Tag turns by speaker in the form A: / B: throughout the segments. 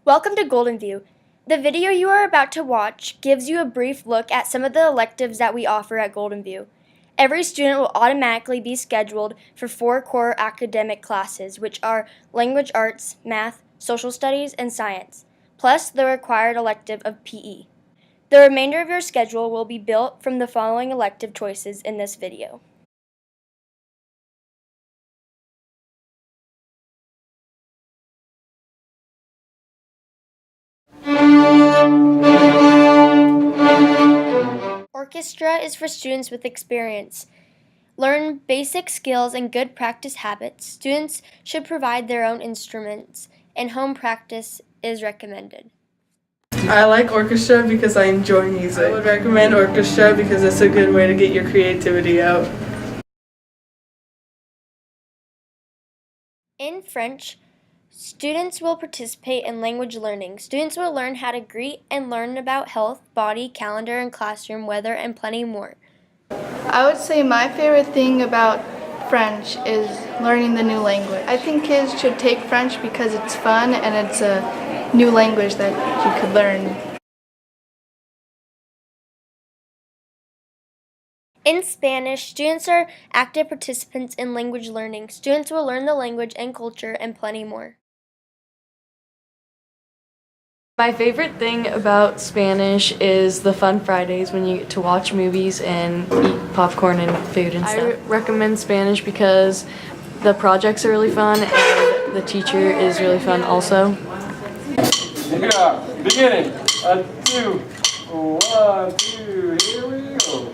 A: Welcome to Goldenview. The video you are about to watch gives you a brief look at some of the electives that we offer at Goldenview. Every student will automatically be scheduled for 4 core academic classes, which are language arts, math, social studies, and science, plus the required elective of PE. The remainder of your schedule will be built from the following elective choices in this video. Orchestra is for students with experience. Learn basic skills and good practice habits. Students should provide their own instruments, and home practice is recommended.
B: I like orchestra because I enjoy music. I would recommend orchestra because it's a good way to get your creativity out.
A: In French, students will participate in language learning. Students will learn how to greet and learn about health, body, calendar, and classroom, weather, and plenty more.
C: I would say my favorite thing about French is learning the new language. I think kids should take French because it's fun and it's a new language that you could learn.
A: In Spanish, students are active participants in language learning. Students will learn the language and culture and plenty more.
D: My favorite thing about Spanish is the fun Fridays when you get to watch movies and eat popcorn and food and stuff. I recommend Spanish because the projects are really fun and the teacher is really fun also.
E: Yeah, beginning. 2, 1, 2, here we go.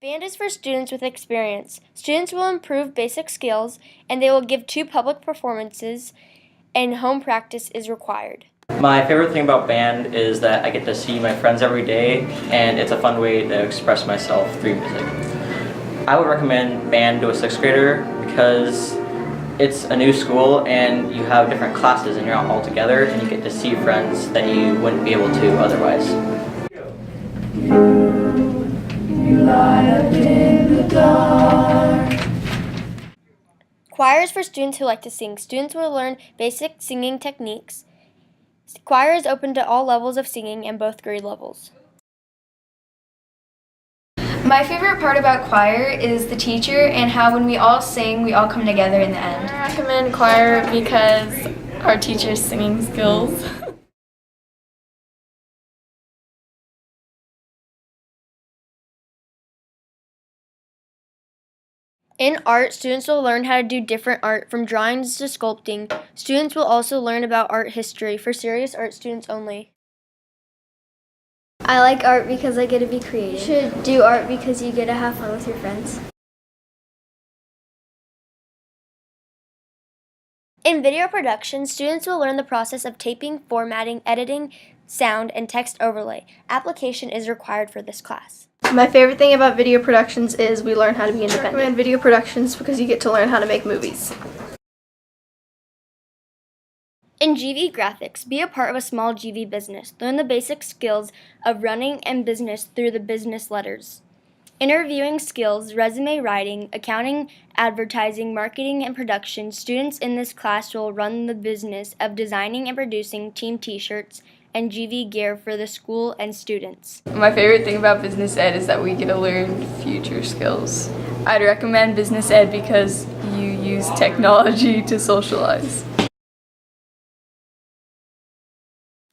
A: Band is for students with experience. Students will improve basic skills, and they will give 2 public performances, and home practice is required.
F: My favorite thing about band is that I get to see my friends every day, and it's a fun way to express myself through music. I would recommend band to a 6th grader because it's a new school and you have different classes and you're not all together and you get to see friends that you wouldn't be able to otherwise.
G: You lie up in the dark.
A: Choir is for students who like to sing. Students will learn basic singing techniques. Choir is open to all levels of singing and both grade levels.
H: My favorite part about choir is the teacher and how when we all sing, we all come together in the end.
D: I recommend choir because our teacher's singing skills.
A: In art, students will learn how to do different art from drawings to sculpting. Students will also learn about art history for serious art students only.
I: I like art because I get to be creative. You should do art because you get to have fun with your friends.
A: In video production, students will learn the process of taping, formatting, editing, sound, and text overlay. Application is required for this class.
C: My favorite thing about video productions is we learn how to be independent. I recommend video productions because you get to learn how to make movies.
A: In GV Graphics, be a part of a small GV business. Learn the basic skills of running and business through the business letters. Interviewing skills, resume writing, accounting, advertising, marketing, and production. Students in this class will run the business of designing and producing team t-shirts and GV gear for the school and students.
D: My favorite thing about business ed is that we get to learn future skills. I'd recommend business ed because you use technology to socialize.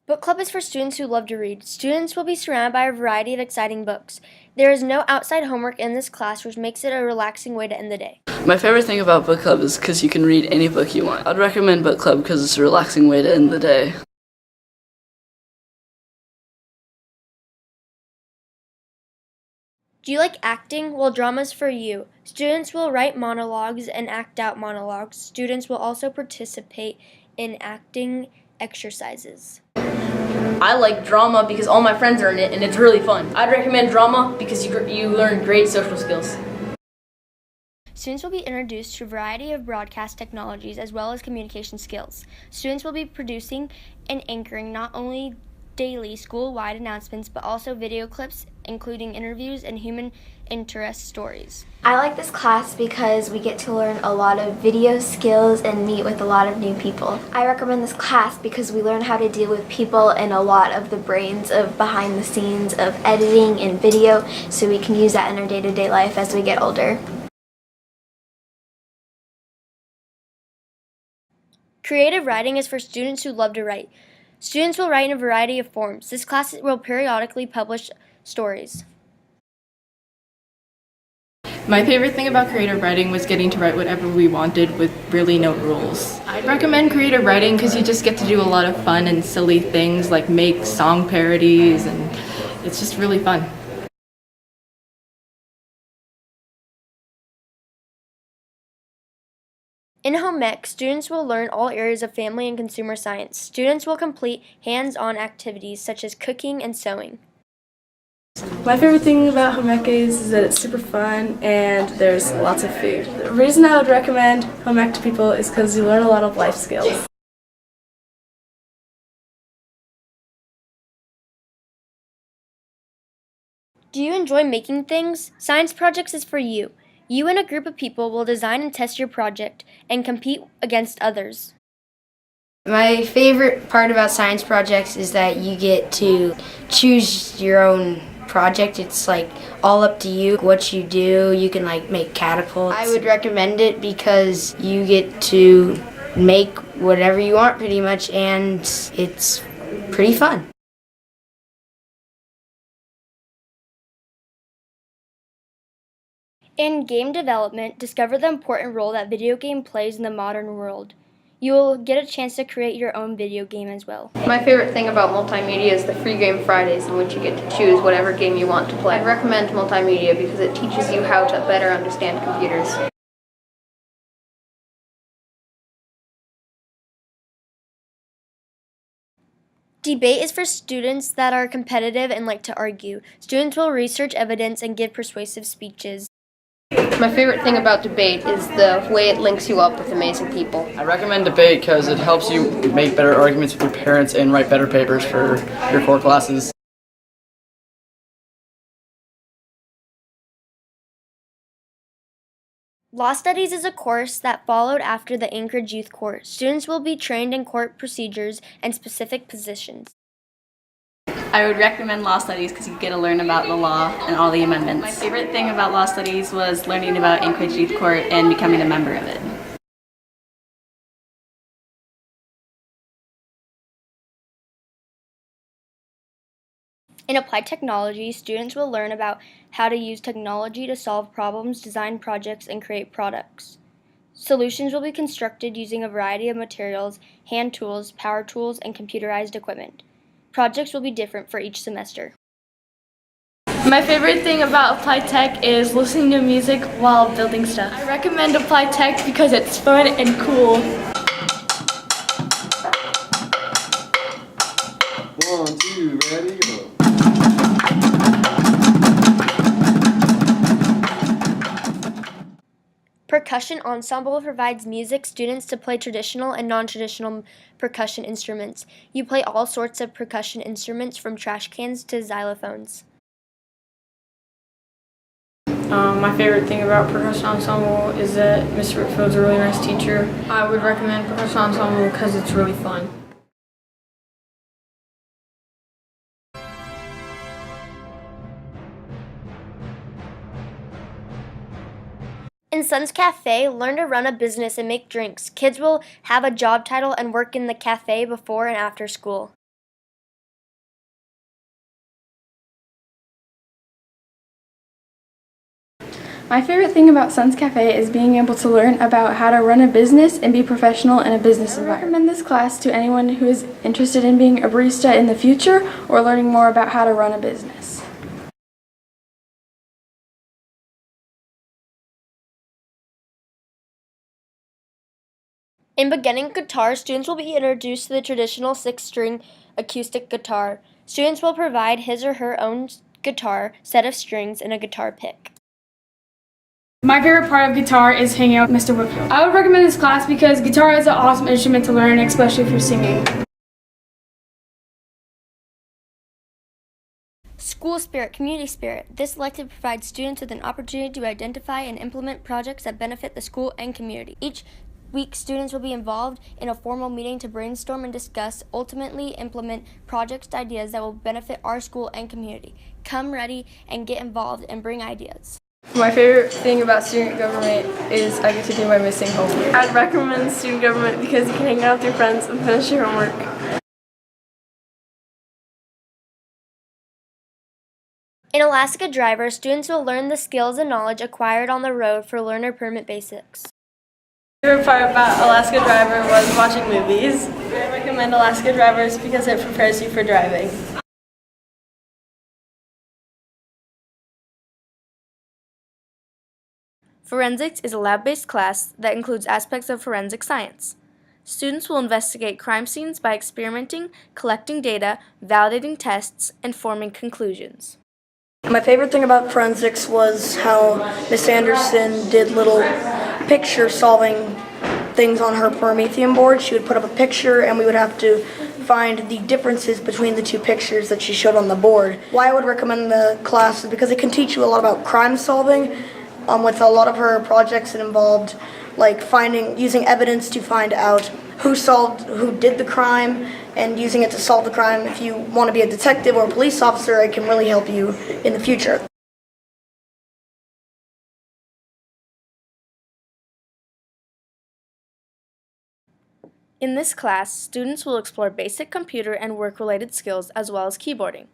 A: Book club is for students who love to read. Students will be surrounded by a variety of exciting books. There is no outside homework in this class, which makes it a relaxing way to end the day.
J: My favorite thing about book club is because you can read any book you want. I'd recommend book club because it's a relaxing way to end the day.
A: Do you like acting? Well, drama's for you. Students will write monologues and act out monologues. Students will also participate in acting exercises.
K: I like drama because all my friends are in it and it's really fun. I'd recommend drama because you learn great social skills.
A: Students will be introduced to a variety of broadcast technologies as well as communication skills. Students will be producing and anchoring not only daily school-wide announcements, but also video clips, including interviews and human interest stories.
I: I like this class because we get to learn a lot of video skills and meet with a lot of new people. I recommend this class because we learn how to deal with people and a lot of the brains of behind the scenes of editing and video, so we can use that in our day-to-day life as we get older.
A: Creative writing is for students who love to write. Students will write in a variety of forms. This class will periodically publish stories.
L: My favorite thing about creative writing was getting to write whatever we wanted with really no rules. I'd recommend creative writing because you just get to do a lot of fun and silly things like make song parodies, and it's just really fun.
A: In home ec, students will learn all areas of family and consumer science. Students will complete hands-on activities such as cooking and sewing.
B: My favorite thing about home ec is that it's super fun and there's lots of food. The reason I would recommend home ec to people is because you learn a lot of life skills.
A: Do you enjoy making things? Science projects is for you. You and a group of people will design and test your project and compete against others.
M: My favorite part about science projects is that you get to choose your own project. It's like all up to you what you do. You can like make catapults. I would recommend it because you get to make whatever you want pretty much, and it's pretty fun.
A: In game development, discover the important role that video game plays in the modern world. You will get a chance to create your own video game as well.
N: My favorite thing about multimedia is the free game Fridays, in which you get to choose whatever game you want to play. I recommend multimedia because it teaches you how to better understand computers.
A: Debate is for students that are competitive and like to argue. Students will research evidence and give persuasive speeches.
N: My favorite thing about debate is the way it links you up with amazing people.
J: I recommend debate because it helps you make better arguments with your parents and write better papers for your core classes.
A: Law Studies is a course that followed after the Anchorage Youth Court. Students will be trained in court procedures and specific positions.
O: I would recommend Law Studies because you get to learn about the law and all the amendments. My favorite thing about Law Studies was learning about Anchorage Youth Court and becoming a member of it.
A: In Applied Technology, students will learn about how to use technology to solve problems, design projects, and create products. Solutions will be constructed using a variety of materials, hand tools, power tools, and computerized equipment. Projects will be different for each semester.
L: My favorite thing about Applied Tech is listening to music while building stuff. I recommend Applied Tech because it's fun and cool.
E: 1, 2, ready, go.
A: Percussion ensemble provides music students to play traditional and non-traditional percussion instruments. You play all sorts of percussion instruments from trash cans to xylophones.
P: My favorite thing about Percussion Ensemble is that Mr. Whitfield's a really nice teacher. I would recommend Percussion Ensemble because it's really fun.
A: In Sun's Cafe, learn to run a business and make drinks. Kids will have a job title and work in the cafe before and after school.
C: My favorite thing about Sun's Cafe is being able to learn about how to run a business and be professional in a business environment. I recommend this class to anyone who is interested in being a barista in the future or learning more about how to run a business.
A: In beginning guitar, students will be introduced to the traditional 6-string acoustic guitar. Students will provide his or her own guitar, set of strings, and a guitar pick.
L: My favorite part of guitar is hanging out with Mr. Whitfield. I would recommend this class because guitar is an awesome instrument to learn, especially if you're singing.
A: School spirit, community spirit. This elective provides students with an opportunity to identify and implement projects that benefit the school and community. Each week, students will be involved in a formal meeting to brainstorm and discuss, ultimately implement project ideas that will benefit our school and community. Come ready and get involved and bring ideas.
B: My favorite thing about student government is I get to do my missing homework. I'd recommend student government because you can hang out with your friends and finish your homework.
A: In Alaska Driver, students will learn the skills and knowledge acquired on the road for learner permit basics.
B: My favorite part about Alaska Driver was watching movies. I recommend Alaska Drivers because it prepares you for driving. Forensics is a lab-based class that includes aspects of forensic science. Students will investigate crime scenes by experimenting, collecting data, validating tests, and forming conclusions.
Q: My favorite thing about forensics was how Miss Anderson did little picture solving things on her Promethean board. She would put up a picture and we would have to find the differences between the two pictures that she showed on the board. Why I would recommend the class is because it can teach you a lot about crime solving. With a lot of her projects, it involved like using evidence to find out who did the crime and using it to solve the crime. If you want to be a detective or a police officer, it can really help you in the future.
B: In this class, students will explore basic computer and work-related skills as well as keyboarding.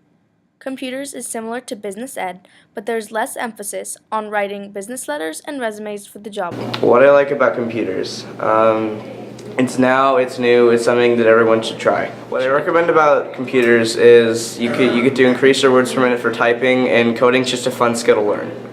B: Computers is similar to business ed, but there's less emphasis on writing business letters and resumes for the job.
R: What I like about computers, it's new, it's something that everyone should try. What I recommend about computers is you get to increase your words per minute for typing, and coding's just a fun skill to learn.